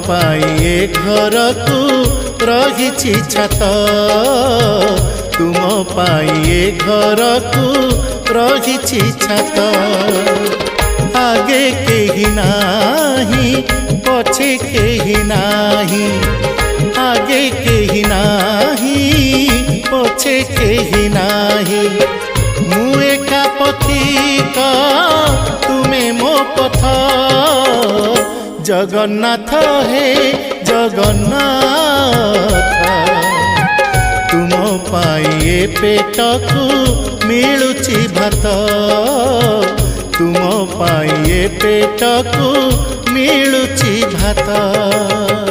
पाई ए घर को रही छात तुम पाई ए घर को रही छात आगे केही नाही पछे केही नाही आगे केही नाही पछे केही नाही मु एका पथिक तुमे मो पथ जगन्नाथ हे जगन्नाथ तुम पाई ए पेट को मिलुची भात तुम पाई ए पेट को मिलुची भात।